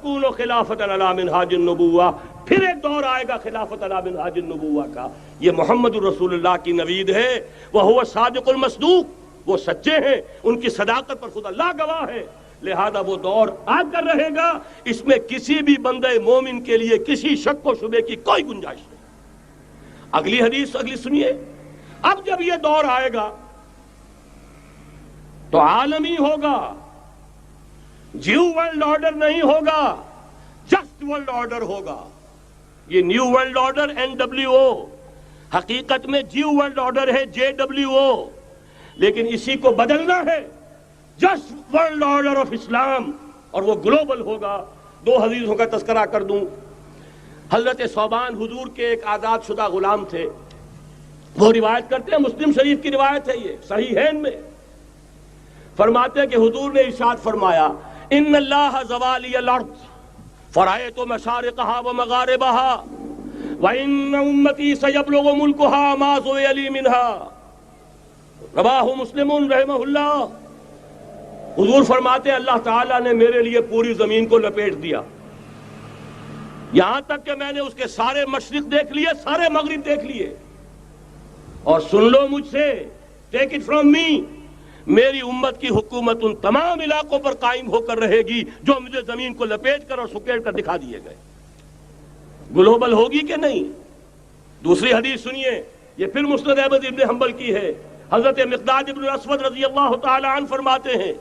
تکون خلافۃ علی منہاج النبوہ، پھر ایک دور آئے گا خلافت علی منہاج النبوہ کا۔ یہ محمد الرسول اللہ کی نوید ہے، وہو الصادق المصدوق، وہ سچے ہیں، ان کی صداقت پر خود اللہ گواہ ہے، لہذا وہ دور آ کر رہے گا، اس میں کسی بھی بندہ مومن کے لیے کسی شک و شبے کی کوئی گنجائش نہیں۔ اگلی حدیث اگلی سنیے، اب جب یہ دور آئے گا تو عالمی ہوگا، نیو ورلڈ آرڈر نہیں ہوگا، جسٹ ورلڈ آرڈر ہوگا۔ یہ نیو ورلڈ آرڈر NWO، حقیقت میں نیو ورلڈ آرڈر ہے JWO، لیکن اسی کو بدلنا ہے جسٹ ورلڈ آرڈر آف اسلام، اور وہ گلوبل ہوگا۔ دو حدیثوں کا تذکرہ کر دوں۔ حضرت ثوبان حضور کے ایک آزاد شدہ غلام تھے، وہ روایت کرتے ہیں، مسلم شریف کی روایت ہے، یہ صحیحین میں فرماتے ہیں کہ حضور نے ارشاد فرمایا، ان اللہ زوالی الارض فرأیت مشارقها ومغاربها وان امتی سیبلغ ملکها ما زوی لی منها، رواہ مسلم رحمہ اللہ۔ حضور فرماتے ہیں اللہ تعالیٰ نے میرے لیے پوری زمین کو لپیٹ دیا، یہاں تک کہ میں نے اس کے سارے مشرق دیکھ لیے، سارے مغرب دیکھ لیے، اور سن لو مجھ سے، ٹیک اٹ فرام می، میری امت کی حکومت ان تمام علاقوں پر قائم ہو کر رہے گی جو مجھے زمین کو لپیٹ کر اور سکیڑ کر دکھا دیے گئے۔ گلوبل ہوگی کہ نہیں؟ دوسری حدیث سنیے، یہ پھر مسند احمد ابن حنبل کی ہے۔ حضرت مقداد ابن الاسود رضی اللہ تعالی عنہ فرماتے ہیں،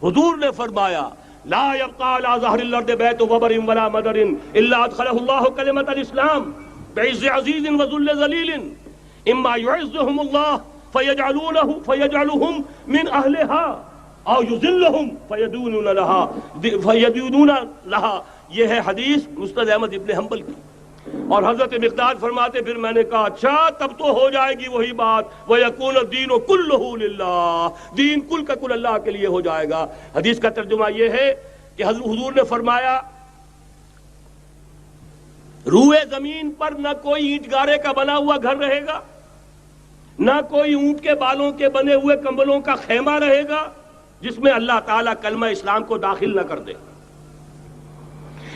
حضور نے فرمایا، لا يبقى على ظهر الارض بيت وبر ولا مدر الا ادخله الله كلمة الاسلام بعز عزيز وذل ذليل، اما يعزهم الله فيجعلهم من اهلها او يذلهم فيدونون لها۔ یہ ہے حدیث مسند احمد ابن حنبل کی۔ اور حضرت مقداد فرماتے پھر میں نے کہا اچھا تب تو ہو جائے گی وہی بات، وَيَكُونَ الدِّينُ كُلُّهُ لِلَّهِ، دین کل کا کل اللہ کے لیے ہو جائے گا۔ حدیث کا ترجمہ یہ ہے کہ حضور نے فرمایا، روئے زمین پر نہ کوئی اینٹ گارے کا بنا ہوا گھر رہے گا، نہ کوئی اونٹ کے بالوں کے بنے ہوئے کمبلوں کا خیمہ رہے گا جس میں اللہ تعالیٰ کلمہ اسلام کو داخل نہ کر دے۔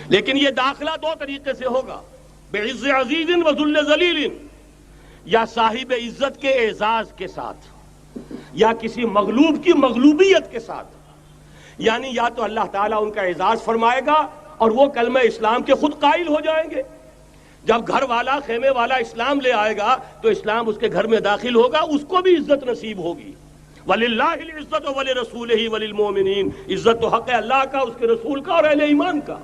لیکن یہ داخلہ دو طریقے سے ہوگا، بعز عزیز و ذل ذلیل، یا صاحب عزت کے اعزاز کے ساتھ، یا کسی مغلوب کی مغلوبیت کے ساتھ، یعنی یا تو اللہ تعالیٰ ان کا اعزاز فرمائے گا اور وہ کلمہ اسلام کے خود قائل ہو جائیں گے۔ جب گھر والا خیمے والا اسلام لے آئے گا تو اسلام اس کے گھر میں داخل ہوگا، اس کو بھی عزت نصیب ہوگی۔ وَلِلَّهِ الْعِزَّةُ وَلِرَسُولِهِ وَلِلْمُؤْمِنِينَ، عزت تو حق ہے اللہ کا، اس کے رسول کا اور اہل ایمان کا۔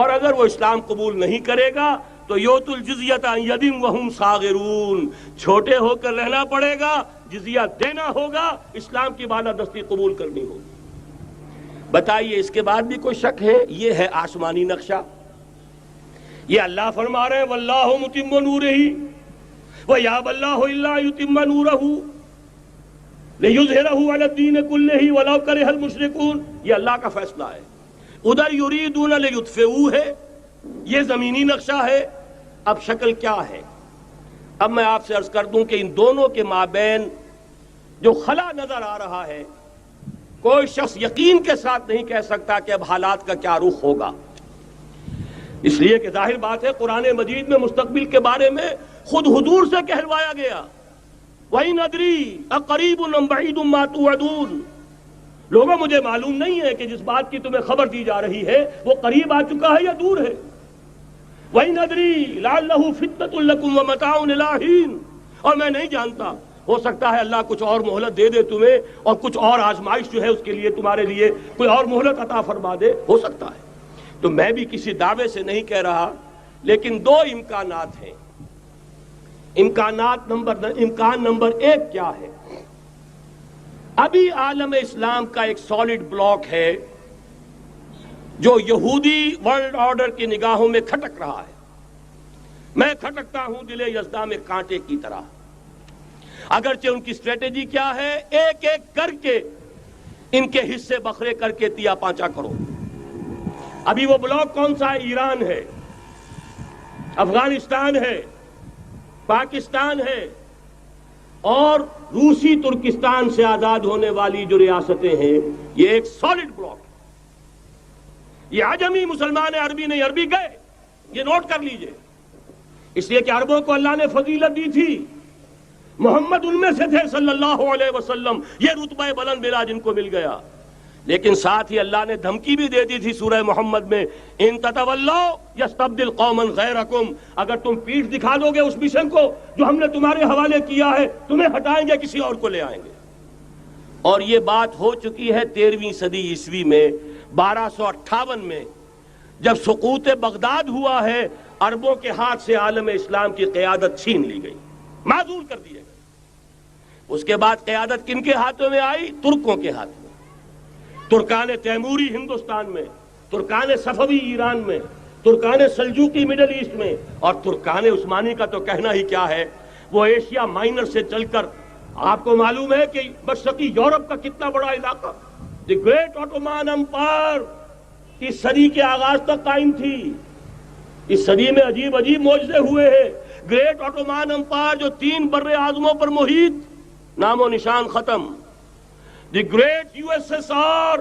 اور اگر وہ اسلام قبول نہیں کرے گا تو یؤتُ الْجِزْیَةَ عَنْ یَدٍ وَهُمْ صَاغِرُونَ، چھوٹے ہو کر رہنا پڑے گا، جزیہ دینا ہوگا، اسلام کی بالادستی قبول کرنی ہوگی۔ بتائیے اس کے بعد بھی کوئی شک ہے؟ یہ ہے آسمانی نقشہ۔ یہ اللہ فرما رہے ہیں واللہ متم نورہ ویابی اللہ الا یتم نورہ لیظہرہ علی الدین کلہ ولو کرہ المشرکون، یہ اللہ کا فیصلہ ہے۔ ادھر یریدون لیطفئوا ہے، یہ زمینی نقشہ ہے۔ اب شکل کیا ہے؟ اب میں آپ سے عرض کر دوں کہ ان دونوں کے مابین جو خلا نظر آ رہا ہے، کوئی شخص یقین کے ساتھ نہیں کہہ سکتا کہ اب حالات کا کیا رخ ہوگا، اس لیے کہ ظاہر بات ہے قرآن مجید میں مستقبل کے بارے میں خود حضور سے کہلوایا گیا، وَإِنْ أَدْرِي أَقَرِيبٌ أَمْ بَعِيدٌ مَا تُوعَدُونَ، لوگوں مجھے معلوم نہیں ہے کہ جس بات کی تمہیں خبر دی جا رہی ہے وہ قریب آ چکا ہے یا دور ہے۔ وَإِنْ أَدْرِي لَعَلَّهُ فِتْنَةٌ لَكُمْ وَمَتَاعٌ إِلَىٰ حِينٍ، اور میں نہیں جانتا، ہو سکتا ہے اللہ کچھ اور مہلت دے دے تمہیں، اور کچھ اور آزمائش جو ہے اس کے لیے تمہارے لیے کوئی اور مہلت عطا فرما دے، ہو سکتا ہے۔ تو میں بھی کسی دعوے سے نہیں کہہ رہا، لیکن دو امکانات ہیں۔ امکان نمبر ایک کیا ہے؟ ابھی عالم اسلام کا ایک سالڈ بلاک ہے جو یہودی ورلڈ آرڈر کی نگاہوں میں کھٹک رہا ہے۔ میں کھٹکتا ہوں دل یزداں میں کانٹے کی طرح۔ اگرچہ ان کی اسٹریٹجی کیا ہے؟ ایک ایک کر کے ان کے حصے بکھرے کر کے تیا پانچا کرو۔ ابھی وہ بلاک کون سا ہے؟ ایران ہے، افغانستان ہے، پاکستان ہے، اور روسی ترکستان سے آزاد ہونے والی جو ریاستیں ہیں، یہ ایک سالڈ بلاک ہے۔ یہ عجمی مسلمان عربی نہیں، عربی گئے، یہ نوٹ کر لیجئے، اس لیے کہ عربوں کو اللہ نے فضیلت دی تھی، محمد ان میں سے تھے صلی اللہ علیہ وسلم، یہ رتبہ بلند ملا جن کو مل گیا، لیکن ساتھ ہی اللہ نے دھمکی بھی دے دی تھی سورہ محمد میں، ان تتولوا یستبدل قوما غیرکم، اگر تم پیٹھ دکھا دو گے اس مشن کو جو ہم نے تمہارے حوالے کیا ہے، تمہیں ہٹائیں گے، کسی اور کو لے آئیں گے۔ اور یہ بات ہو چکی ہے 13ویں صدی عیسوی میں، 1258 میں جب سقوط بغداد ہوا ہے، عربوں کے ہاتھ سے عالم اسلام کی قیادت چھین لی گئی، معزول کر دیے گئے۔ اس کے بعد قیادت کن کے ہاتھوں میں آئی؟ ترکوں کے ہاتھ میں، ترکان تیموری ہندوستان میں، ترکان صفوی ایران میں، ترکان سلجوقی مڈل ایسٹ میں، اور ترکان عثمانی کا تو کہنا ہی کیا ہے، وہ ایشیا مائنر سے چل کر آپ کو معلوم ہے کہ مشرقی یورپ کا کتنا بڑا علاقہ، دی گریٹ آٹومان امپائر اس صدی کے آغاز تک قائم تھی۔ اس صدی میں عجیب عجیب معجزے ہوئے ہیں۔ گریٹ آٹومان امپائر جو 3 بر اعظموں پر محیط، نام و نشان ختم۔ The great U S S R,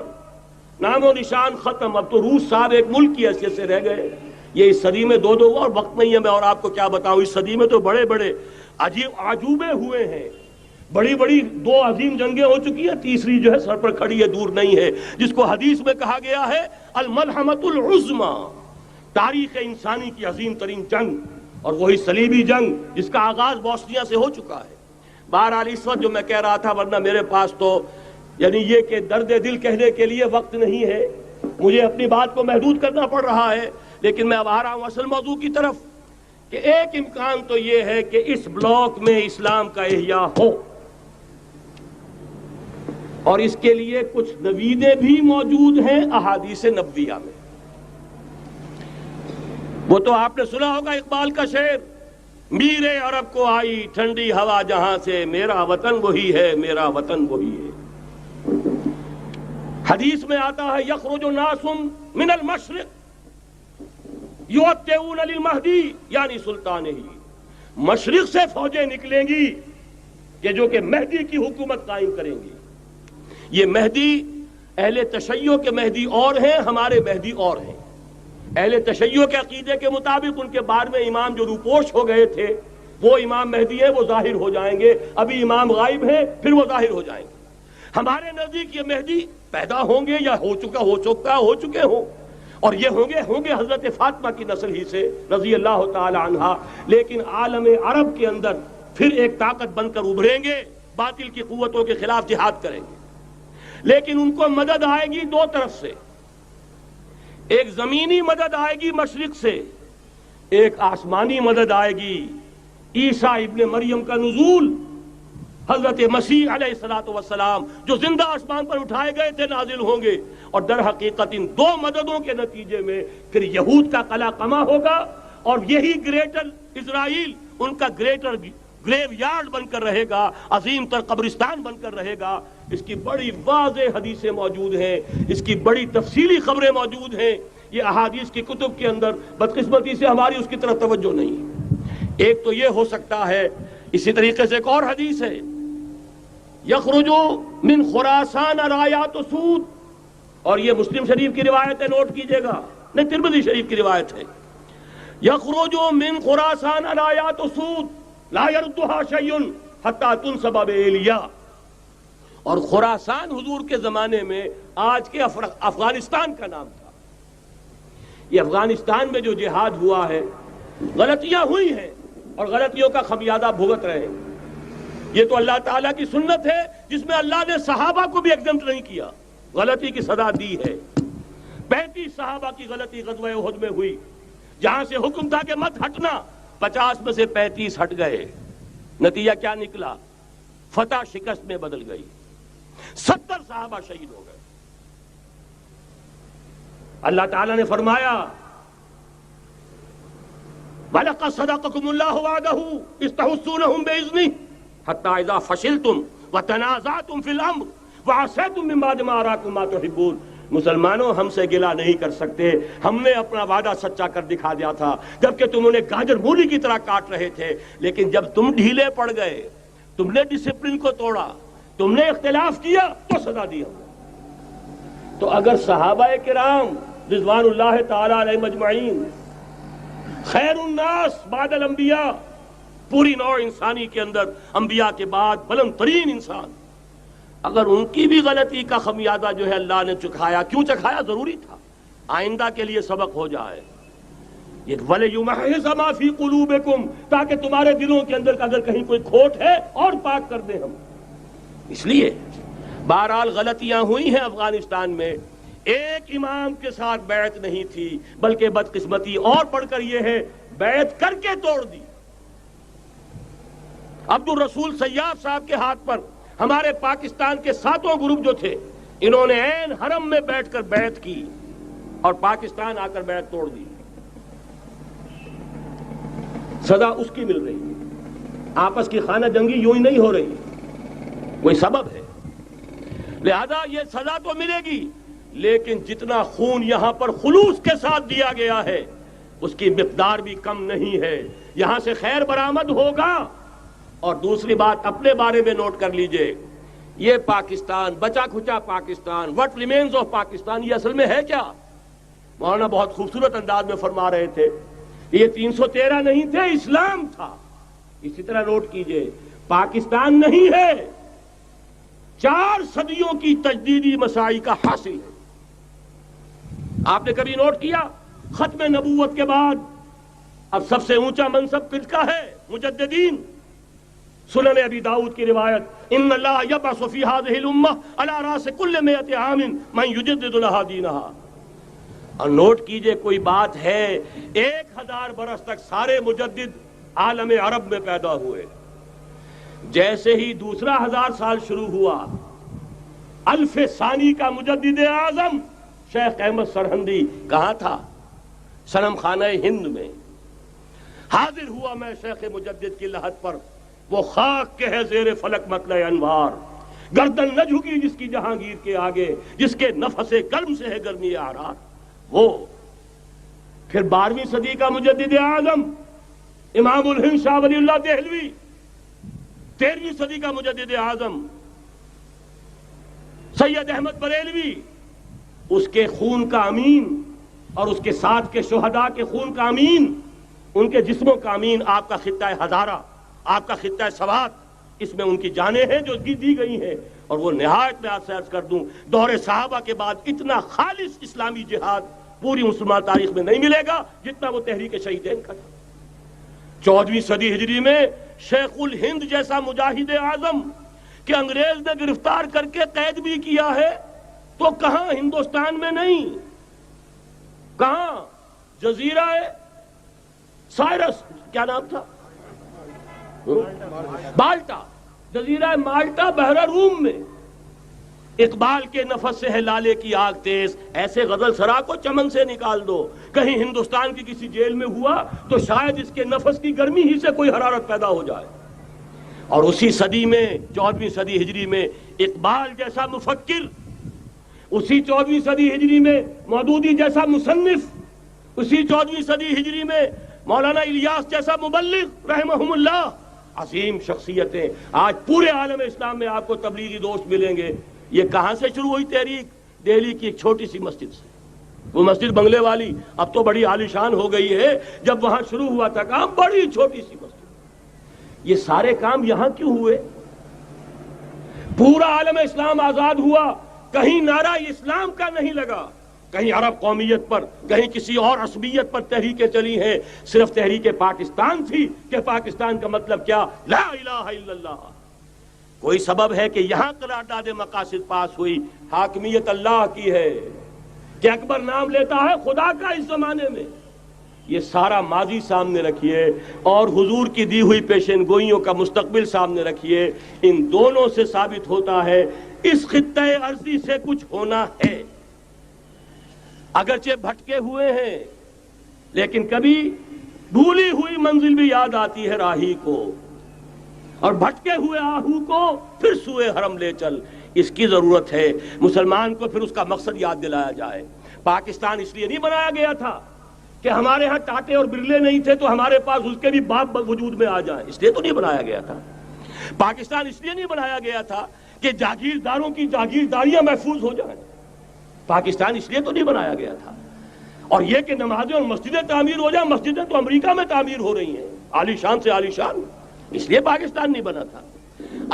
نام و نشان ختم۔ اب تو روس صاحب ایک ملک کی حیثیت سے رہ گئے۔ یہ اس صدی میں دو اور وقت نہیں ہے میں اور آپ کو کیا بتاؤں، اس صدی میں تو بڑے بڑے عجیب عجوبے ہوئے ہیں، بڑی بڑی 2 عظیم جنگیں ہو چکی ہیں، تیسری جو ہے سر پر کھڑی ہے، دور نہیں ہے، جس کو حدیث میں کہا گیا ہے الملحمۃ العظمی، تاریخ انسانی کی عظیم ترین جنگ، اور وہی صلیبی جنگ جس کا آغاز بوسنیا سے ہو چکا ہے۔ بہرحال اس وقت جو میں کہہ رہا تھا، ورنہ میرے پاس تو یعنی یہ کہ درد دل کہنے کے لیے وقت نہیں ہے، مجھے اپنی بات کو محدود کرنا پڑ رہا ہے، لیکن میں اب آ رہا ہوں اصل موضوع کی طرف، کہ ایک امکان تو یہ ہے کہ اس بلاک میں اسلام کا احیاء ہو، اور اس کے لیے کچھ نویدیں بھی موجود ہیں احادیث نبویہ میں۔ وہ تو آپ نے سنا ہوگا اقبال کا شعر، میرے عرب کو آئی ٹھنڈی ہوا جہاں سے، میرا وطن وہی ہے، میرا وطن وہی ہے۔ حدیث میں آتا ہے یخرج ناس من المشرق یؤتون للمہدی یعنی سلطانہ، مشرق سے فوجیں نکلیں گی کہ جو کہ مہدی کی حکومت قائم کریں گی۔ یہ مہدی اہل تشیع کے مہدی اور ہیں، ہمارے مہدی اور ہیں۔ اہل تشیع کے عقیدے کے مطابق ان کے بعد میں امام جو روپوش ہو گئے تھے وہ امام مہدی ہیں، وہ ظاہر ہو جائیں گے، ابھی امام غائب ہیں، پھر وہ ظاہر ہو جائیں گے۔ ہمارے نزدیک یہ مہدی پیدا ہوں گے یا ہو چکے ہوں، اور یہ ہوں گے حضرت فاطمہ کی نسل ہی سے رضی اللہ تعالی عنہا، لیکن عالم عرب کے اندر پھر ایک طاقت بن کر ابھریں گے، باطل کی قوتوں کے خلاف جہاد کریں گے، لیکن ان کو مدد آئے گی 2 طرف سے، ایک زمینی مدد آئے گی مشرق سے، ایک آسمانی مدد آئے گی، عیسیٰ ابن مریم کا نزول، حضرت مسیح علیہ السلام جو زندہ آسمان پر اٹھائے گئے تھے نازل ہوں گے، اور در حقیقت ان 2 مددوں کے نتیجے میں پھر یہود کا قلع قمع ہوگا، اور یہی گریٹر اسرائیل ان کا گریٹر گریو یارڈ بن کر رہے گا، عظیم تر قبرستان بن کر رہے گا۔ اس کی بڑی واضح حدیثیں موجود ہیں، اس کی بڑی تفصیلی خبریں موجود ہیں، یہ احادیث کی کتب کے اندر، بدقسمتی سے ہماری اس کی طرف توجہ نہیں۔ ایک تو یہ ہو سکتا ہے، اسی طریقے سے ایک اور حدیث ہے، یخرج من خراسان رایات سود، اور یہ مسلم شریف کی روایت ہے، نوٹ کیجئے گا، نہیں ترمذی شریف کی روایت ہے، یخرج من خراسان رایات سود لا يردها شيء حتى تنصب بإيلیا، اور خراسان حضور کے زمانے میں آج کے افغانستان کا نام تھا۔ یہ افغانستان میں جو جہاد ہوا ہے، غلطیاں ہوئی ہیں اور غلطیوں کا خمیازہ بھگت رہے ہیں، یہ تو اللہ تعالیٰ کی سنت ہے جس میں اللہ نے صحابہ کو بھی ایگزمپٹ نہیں کیا، غلطی کی سزا دی ہے۔ 35 صحابہ کی غلطی غزوہ احد میں ہوئی، جہاں سے حکم تھا کہ مت ہٹنا، 50 میں سے 35 ہٹ گئے، نتیجہ کیا نکلا؟ فتح شکست میں بدل گئی، 70 صحابہ شہید ہو گئے۔ اللہ تعالیٰ نے فرمایا وَلَقَدْ صَدَقَكُمُ اللَّهُ وَعْدَهُ إِذْ تَحُسُّونَهُم بِإِذْنِهِ حَتَّىٰ إِذَا فَشِلْتُمْ وَتَنَازَعْتُمْ فِي الْأَمْرِ وَعَصَيْتُمْ مِن بَعْدِ مَا أَرَاكُم مَّا تُحِبُّونَ۔ مسلمانوں ہم سے گلہ نہیں کر سکتے، ہم نے اپنا وعدہ سچا کر دکھا دیا تھا جبکہ تم انہیں گاجر مولی کی طرح کاٹ رہے تھے، لیکن جب تم ڈھیلے پڑ گئے، تم نے ڈسپلن کو توڑا، تم نے اختلاف کیا تو سزا دی ہم نے۔ تو اگر صحابہ کرام رضوان اللہ تعالی علیہم اجمعین، خیر الناس بعد الانبیاء، پوری نوع انسانی کے اندر انبیاء کے بعد بلند ترین انسان، اگر ان کی بھی غلطی کا خمیازہ جو ہے اللہ نے چکھایا، کیوں چکھایا؟ ضروری تھا، آئندہ کے لیے سبق ہو جائے۔ یہ وَلِيُمَحِّصَ مَا فِي قُلُوبِكُمْ، تاکہ تمہارے دلوں کے اندر اگر کہیں کوئی کھوٹ ہے اور پاک کر دیں ہم۔ اس لیے بہرحال غلطیاں ہوئی ہیں افغانستان میں، ایک امام کے ساتھ بیعت نہیں تھی، بلکہ بدقسمتی اور بڑھ کر یہ ہے بیعت کر کے توڑ دی۔ عبد الرسول سیاف صاحب کے ہاتھ پر ہمارے پاکستان کے 7 گروپ جو تھے، انہوں نے عین حرم میں بیٹھ کر بیعت کی اور پاکستان آ کر بیعت توڑ دی۔ سزا اس کی مل رہی ہے، آپس کی خانہ جنگی یوں ہی نہیں ہو رہی، کوئی سبب ہے، لہذا یہ سزا تو ملے گی، لیکن جتنا خون یہاں پر خلوص کے ساتھ دیا گیا ہے اس کی مقدار بھی کم نہیں ہے، یہاں سے خیر برآمد ہوگا۔ اور دوسری بات اپنے بارے میں نوٹ کر لیجئے، یہ پاکستان، بچا کھچا Pakistan, what remains of Pakistan, یہ اصل میں ہے کیا؟ مولانا بہت خوبصورت انداز میں فرما رہے تھے، یہ 313 نہیں تھے، اسلام تھا۔ اسی طرح نوٹ کیجئے، پاکستان نہیں ہے، 4 صدیوں کی تجدیدی مساعی کا حاصل ہے۔ آپ نے کبھی نوٹ کیا ختم نبوت کے بعد اب سب سے اونچا منصب کس کا ہے؟ مجددین۔ سنن ابی داؤد کی روایت، ان اللہ یبعث فی هذه الامہ علی راس کل 100 عام من یجدد لها دینها۔ اور نوٹ کیجئے، کوئی بات ہے 1000 برس تک سارے مجدد عالم عرب میں پیدا ہوئے، جیسے ہی دوسرا 1000 سال شروع ہوا، الف ثانی کا مجدد اعظم شیخ احمد سرہندی کہاں تھا؟ صنم خانہ ہند میں حاضر ہوا۔ میں شیخ مجدد کی لحد پر، وہ خاک کے ہے زیر فلک مطلع انوار، گردن نہ جھکی جس کی جہانگیر کے آگے، جس کے نفس گرم سے ہے گرمی آرار۔ وہ پھر 12ویں صدی کا مجدد اعظم امام الہند شاہ ولی اللہ دہلوی، 13ویں صدی کا مجدد اعظم سید احمد بریلوی، اس کے خون کا امین اور اس کے ساتھ کے شہداء کے خون کا امین، ان کے جسموں کا امین، آپ کا خطہ ہزارہ، آپ کا خطہ سوات، اس میں ان کی جانیں ہیں جو دی گئی ہیں۔ اور وہ نہایت میں آپ سے عرض کر دوں، دور صحابہ کے بعد اتنا خالص اسلامی جہاد پوری مسلمان تاریخ میں نہیں ملے گا جتنا وہ تحریک شہیدین کا تھا۔ 14ویں صدی ہجری میں شیخ الہند جیسا مجاہد اعظم کہ انگریز نے گرفتار کر کے قید بھی کیا ہے، تو کہاں؟ ہندوستان میں نہیں، کہاں؟ جزیرہ سائرس، کیا نام تھا؟ مالٹا، جزیرہ مالٹا بحر روم میں۔ اقبال کے نفس سے ہے لالے کی آگ تیز، ایسے غزل سرا کو چمن سے نکال دو۔ کہیں ہندوستان کی کسی جیل میں ہوا تو شاید اس کے نفس کی گرمی ہی سے کوئی حرارت پیدا ہو جائے۔ اور اسی صدی میں، 14ویں صدی ہجری میں، اقبال جیسا مفکر، اسی 14ویں صدی ہجری میں مودودی جیسا مصنف، اسی 14ویں صدی ہجری میں مولانا الیاس جیسا مبلغ رحمہم اللہ، عظیم شخصیتیں آج پورے عالم اسلام میں آپ کو تبلیغی دوست ملیں گے۔ یہ کہاں سے شروع ہوئی تحریک؟ دہلی کی ایک چھوٹی سی مسجد سے، وہ مسجد بنگلے والی اب تو بڑی عالیشان ہو گئی ہے، جب وہاں شروع ہوا تھا کام بڑی چھوٹی سی مسجد۔ یہ سارے کام یہاں کیوں ہوئے؟ پورا عالم اسلام آزاد ہوا، کہیں نعرہ اسلام کا نہیں لگا، کہیں عرب قومیت پر، کہیں کسی اور عصبیت پر تحریکیں چلی ہیں، صرف تحریک پاکستان تھی کہ پاکستان کا مطلب کیا؟ لا الہ الا اللہ۔ کوئی سبب ہے کہ یہاں قرارداد مقاصد پاس ہوئی، حاکمیت اللہ کی ہے، کہ اکبر نام لیتا ہے خدا کا اس زمانے میں۔ یہ سارا ماضی سامنے رکھیے اور حضور کی دی ہوئی پیشن گوئیوں کا مستقبل سامنے رکھیے، ان دونوں سے ثابت ہوتا ہے اس خطہ ارضی سے کچھ ہونا ہے۔ اگرچہ بھٹکے ہوئے ہیں، لیکن کبھی بھولی ہوئی منزل بھی یاد آتی ہے راہی کو، اور بھٹکے ہوئے آہو کو پھر سوئے حرم لے چل۔ اس کی ضرورت ہے مسلمان کو، پھر اس کا مقصد یاد دلایا جائے۔ پاکستان اس لیے نہیں بنایا گیا تھا کہ ہمارے ہاں ٹاٹے اور برلے نہیں تھے تو ہمارے پاس اس کے بھی باپ وجود میں آ جائیں، اس لیے تو نہیں بنایا گیا تھا۔ پاکستان اس لیے نہیں بنایا گیا تھا کہ جاگیرداروں کی جاگیرداریاں محفوظ ہو جائیں، پاکستان اس لیے تو نہیں بنایا گیا تھا اور یہ کہ نمازیں اور مسجدیں تعمیر ہو جائیں، مسجدیں تو امریکہ میں تعمیر ہو رہی ہیں، عالی شان سے عالی شان، اس لیے پاکستان نہیں بنا تھا۔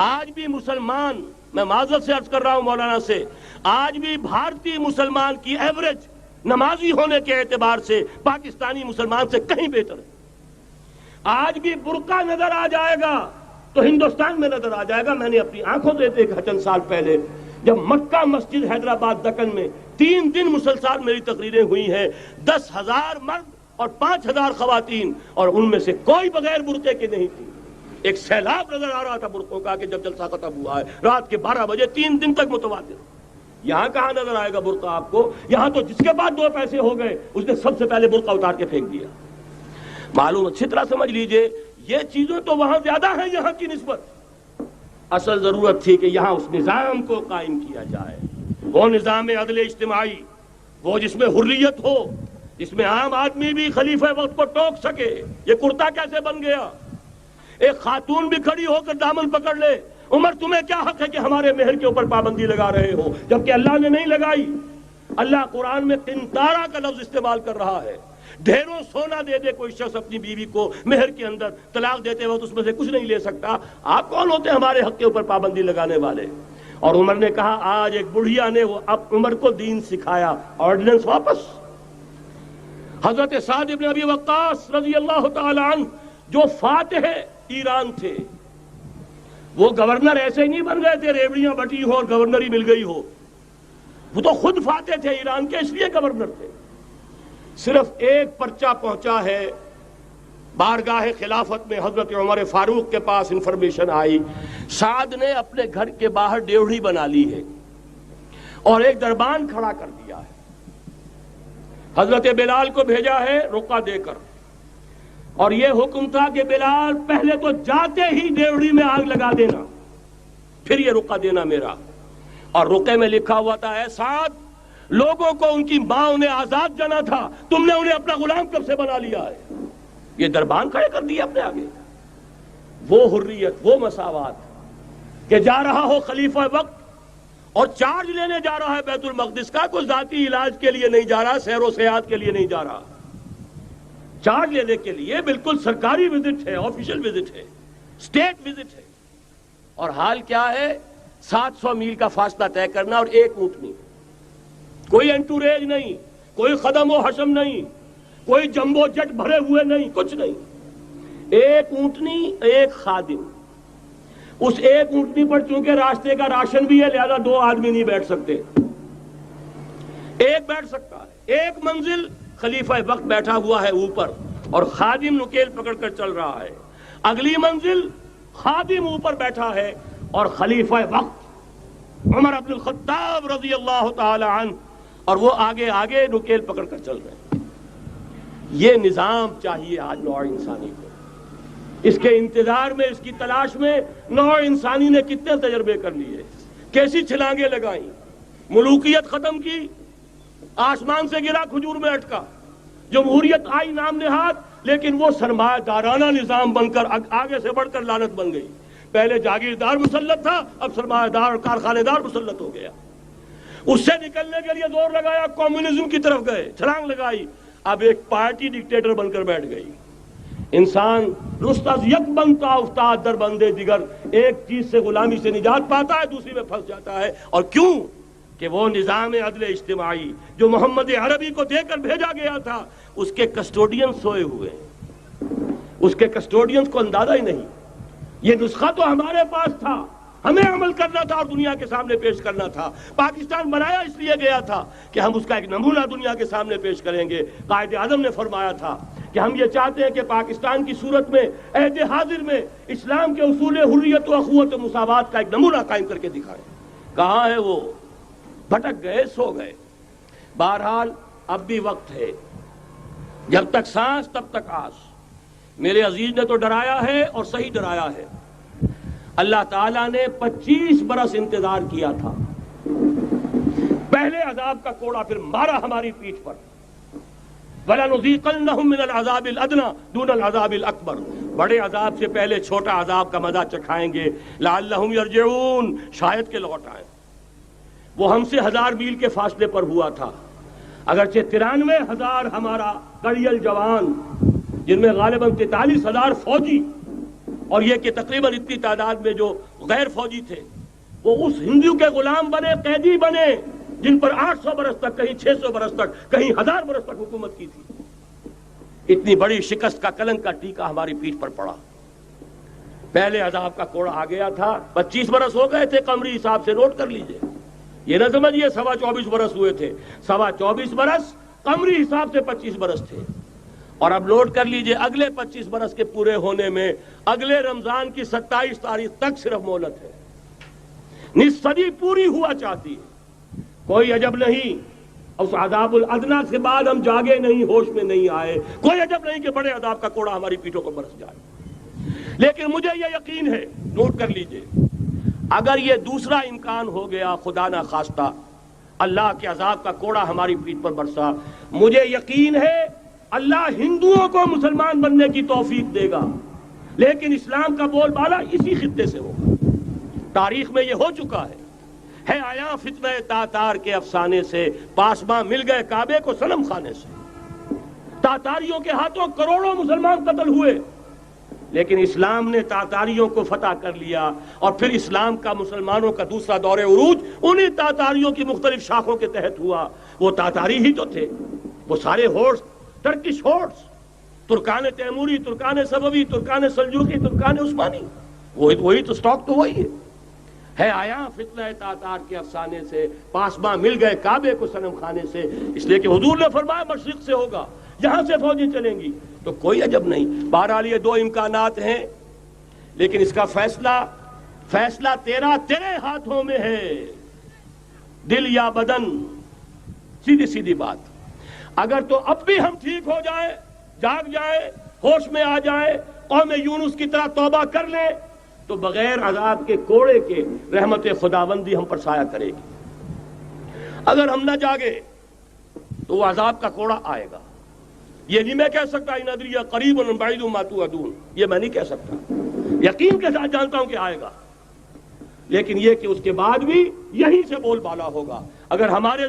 آج بھی مسلمان، میں معذرت سے عرض کر رہا ہوں مولانا سے، آج بھی بھارتی مسلمان کی ایوریج نمازی ہونے کے اعتبار سے پاکستانی مسلمان سے کہیں بہتر ہے۔ آج بھی برقع نظر آ جائے گا تو ہندوستان میں نظر آ جائے گا۔ میں نے اپنی آنکھوں سے دیکھا چند سال پہلے، جب مکہ مسجد حیدرآباد دکن میں 3 دن مسلسل میری تقریریں ہوئی ہیں، 10,000 مرد اور 5,000 خواتین، اور ان میں سے کوئی بغیر برقعے کے نہیں تھی۔ ایک سیلاب نظر آ رہا تھا برقعوں کا کہ جب جلسہ ختم ہوا ہے رات کے 12 بجے 3 دن تک متواتر۔ یہاں کہاں نظر آئے گا برقع آپ کو؟ یہاں تو جس کے بعد 2 پیسے ہو گئے اس نے سب سے پہلے برقع اتار کے پھینک دیا۔ معلوم اچھی طرح سمجھ لیجئے، یہ چیزیں تو وہاں زیادہ ہیں یہاں کی نسبت۔ اصل ضرورت تھی کہ یہاں اس نظام کو قائم کیا جائے، وہ نظام عدل اجتماعی، وہ جس میں حریت ہو، جس میں عام آدمی بھی خلیفہ وقت کو ٹوک سکے۔ یہ کرتا کیسے بن گیا؟ ایک خاتون بھی کھڑی ہو کر دامن پکڑ لے، عمر تمہیں کیا حق ہے کہ ہمارے مہر کے اوپر پابندی لگا رہے ہو، جبکہ اللہ نے نہیں لگائی۔ اللہ قرآن میں قنطارہ کا لفظ استعمال کر رہا ہے۔ ڈھیروں سونا دے دے کوئی شخص اپنی بیوی کو مہر کے اندر، طلاق دیتے وقت اس میں سے کچھ نہیں لے سکتا۔ آپ کون ہوتے ہیں ہمارے حق کے اوپر پابندی لگانے والے؟ اور عمر نے کہا، آج ایک بڑھیا نے وہ اب عمر کو دین سکھایا، آرڈیننس واپس۔ حضرت سعد بن ابی وقاص رضی اللہ تعالی عنہ جو فاتح ایران تھے، وہ گورنر ایسے ہی نہیں بن گئے تھے ریوڑیاں بٹی ہو اور گورنری مل گئی ہو، وہ تو خود فاتح تھے ایران کے، اس لیے گورنر تھے۔ صرف ایک پرچہ پہنچا ہے بارگاہ خلافت میں، حضرت عمر فاروق کے پاس انفارمیشن آئی، سعد نے اپنے گھر کے باہر ڈیوڑی بنا لی ہے اور ایک دربان کھڑا کر دیا ہے۔ حضرت بلال کو بھیجا ہے رقعہ دے کر، اور یہ حکم تھا کہ بلال پہلے تو جاتے ہی ڈیوڑی میں آگ لگا دینا، پھر یہ رقعہ دینا میرا۔ اور رقعے میں لکھا ہوا تھا، اے سعد، لوگوں کو ان کی ماں انہیں آزاد جانا تھا، تم نے انہیں اپنا غلام کب سے بنا لیا ہے؟ یہ دربان کھڑے کر دیا اپنے آگے۔ وہ حریت، وہ مساوات کہ جا رہا ہو خلیفہ وقت اور چارج لینے جا رہا ہے بیت المقدس کا، کوئی ذاتی علاج کے لیے نہیں جا رہا، سیر و سیاحت کے لیے نہیں جا رہا، چارج لینے کے لیے بالکل سرکاری وزٹ ہے، آفیشل وزٹ ہے، اسٹیٹ وزٹ ہے۔ اور حال کیا ہے؟ 700 میل کا فاصلہ طے کرنا اور ایک اونٹنی، کوئی انٹوریج نہیں، کوئی خدم و حشم نہیں، کوئی جمبو جٹ بھرے ہوئے نہیں، کچھ نہیں، ایک اونٹنی، ایک خادم۔ اس ایک اونٹنی پر چونکہ راستے کا راشن بھی ہے لہذا 2 آدمی نہیں بیٹھ سکتے، ایک بیٹھ سکتا ہے۔ ایک منزل خلیفہ وقت بیٹھا ہوا ہے اوپر اور خادم نکیل پکڑ کر چل رہا ہے، اگلی منزل خادم اوپر بیٹھا ہے اور خلیفہ وقت عمر بن الخطاب رضی اللہ تعالی عنہ اور وہ آگے آگے نکیل پکڑ کر چل رہے ہیں۔ یہ نظام چاہیے آج نوع انسانی کو۔ اس کے انتظار میں، اس کی تلاش میں نوع انسانی نے کتنے تجربے کر لیے، کیسی چھلانگیں لگائیں، ملوکیت ختم کی، آسمان سے گرا کھجور میں اٹکا، جمہوریت آئی نام نہاد، لیکن وہ سرمایہ دارانہ نظام بن کر آگے سے بڑھ کر لعنت بن گئی۔ پہلے جاگیردار مسلط تھا، اب سرمایہ دار اور کارخانے دار مسلط ہو گیا۔ اس سے نکلنے کے لیے زور لگایا، کمیونزم کی طرف گئے، چھلانگ لگائی، اب ایک پارٹی ڈکٹیٹر بن کر بیٹھ گئی۔ انسان رست از یک بنتا افتاد در بندے دیگر، ایک چیز سے غلامی سے نجات پاتا ہے، دوسری میں پھنس جاتا ہے۔ اور کیوں؟ کہ وہ نظام عدل اجتماعی جو محمد عربی کو دے کر بھیجا گیا تھا، اس کے کسٹوڈین سوئے ہوئے، اس کے کسٹوڈینز کو اندازہ ہی نہیں۔ یہ نسخہ تو ہمارے پاس تھا، ہمیں عمل کرنا تھا اور دنیا کے سامنے پیش کرنا تھا۔ پاکستان بنایا اس لیے گیا تھا کہ ہم اس کا ایک نمونہ دنیا کے سامنے پیش کریں گے۔ قائد اعظم نے فرمایا تھا کہ ہم یہ چاہتے ہیں کہ پاکستان کی صورت میں عہد حاضر میں اسلام کے اصول حریت و اخوت و مساوات کا ایک نمونہ قائم کر کے دکھائیں۔ کہاں ہے وہ؟ بھٹک گئے، سو گئے۔ بہرحال اب بھی وقت ہے، جب تک سانس تب تک آس۔ میرے عزیز نے تو ڈرایا ہے اور صحیح ڈرایا ہے۔ اللہ تعالیٰ نے 25 برس انتظار کیا تھا، پہلے عذاب کا کوڑا پھر مارا ہماری پیٹھ پر۔ وَلَنُذِيقَنَّهُم مِّنَ الْعَذَابِ الْأَدْنَىٰ دُونَ الْعَذَابِ الْأَكْبَرِ، بڑے عذاب سے پہلے چھوٹا عذاب کا مزہ چکھائیں گے۔ لَعَلَّهُمْ يَرْجِعُونَ، شاید کہ لوٹ آئیں۔ وہ ہم سے 1000 میل کے فاصلے پر ہوا تھا، اگرچہ 93,000 ہمارا کڑیل جوان، جن میں غالباً 43,000 فوجی، اور یہ کہ تقریباً اتنی تعداد میں جو غیر فوجی تھے، وہ اس ہندو کے غلام بنے، قیدی بنے، جن پر 800 برس تک، کہیں 600 برس تک، کہیں 1000 برس تک حکومت کی تھی۔ اتنی بڑی شکست کا کلنک کا ٹیکا ہماری پیٹھ پر پڑا۔ پہلے عذاب کا کوڑا آ گیا تھا، 25 برس ہو گئے تھے قمری حساب سے، نوٹ کر لیجئے، یہ نہ سمجھیے 24.25 برس ہوئے تھے، 24.25 برس قمری حساب سے 25 برس تھے۔ اور اب نوٹ کر لیجئے اگلے 25 برس کے پورے ہونے میں اگلے رمضان کی 27 تاریخ تک صرف مہلت ہے، نصف صدی پوری ہوا چاہتی ہے۔ کوئی عجب نہیں اس عذاب الادنیٰ کے بعد ہم جاگے نہیں، ہوش میں نہیں آئے، کوئی عجب نہیں کہ بڑے عذاب کا کوڑا ہماری پیٹھوں پر برس جائے۔ لیکن مجھے یہ یقین ہے، نوٹ کر لیجئے، اگر یہ دوسرا امکان ہو گیا، خدا نہ خواستہ اللہ کے عذاب کا کوڑا ہماری پیٹھ پر برسا، مجھے یقین ہے اللہ ہندوؤں کو مسلمان بننے کی توفیق دے گا، لیکن اسلام کا بول بالا اسی خطے سے ہوگا۔ تاریخ میں یہ ہو چکا ہے آیا فتنہ تاتار کے افسانے سے، پاسباں مل گئے کعبے کو صنم خانے سے۔ تاتاریوں کے ہاتھوں کروڑوں مسلمان قتل ہوئے، لیکن اسلام نے تاتاریوں کو فتح کر لیا، اور پھر اسلام کا مسلمانوں کا دوسرا دور عروج انہی تاتاریوں کی مختلف شاخوں کے تحت ہوا۔ وہ تاتاری ہی تو تھے، وہ سارے ہورس، ٹرکش ہورس، ترکان تیموری، ترکان صفوی، ترکان سلجوقی، ترکان عثمانی، وہی تو سٹاک تو وہی ہے آیا فتنہ تاتار کے افسانے سے، پاسباں مل گئے کعبے کو صنم خانے سے، اس لیے کہ حضور نے فرمایا مشرق سے ہوگا، یہاں سے فوجیں چلیں گی، تو کوئی عجب نہیں۔ بہرحال یہ دو امکانات ہیں، لیکن اس کا فیصلہ تیرے ہاتھوں میں ہے، دل یا بدن، سیدھی بات۔ اگر تو اب بھی ہم ٹھیک ہو جائیں، جاگ جائیں، ہوش میں آ جائیں، قوم یونس کی طرح توبہ کر لیں، تو بغیر عذاب کے کوڑے کے رحمت خداوندی ہم پر سایہ کرے گی۔ اگر ہم نہ جاگے تو وہ عذاب کا کوڑا آئے گا۔ یہ نہیں میں کہہ سکتا ان ادری قریب بعید ما توعدون، یہ میں نہیں کہہ سکتا، یقین کے ساتھ جانتا ہوں کہ آئے گا، لیکن یہ کہ اس کے بعد بھی یہیں سے بول بالا ہوگا۔ اگر ہمارے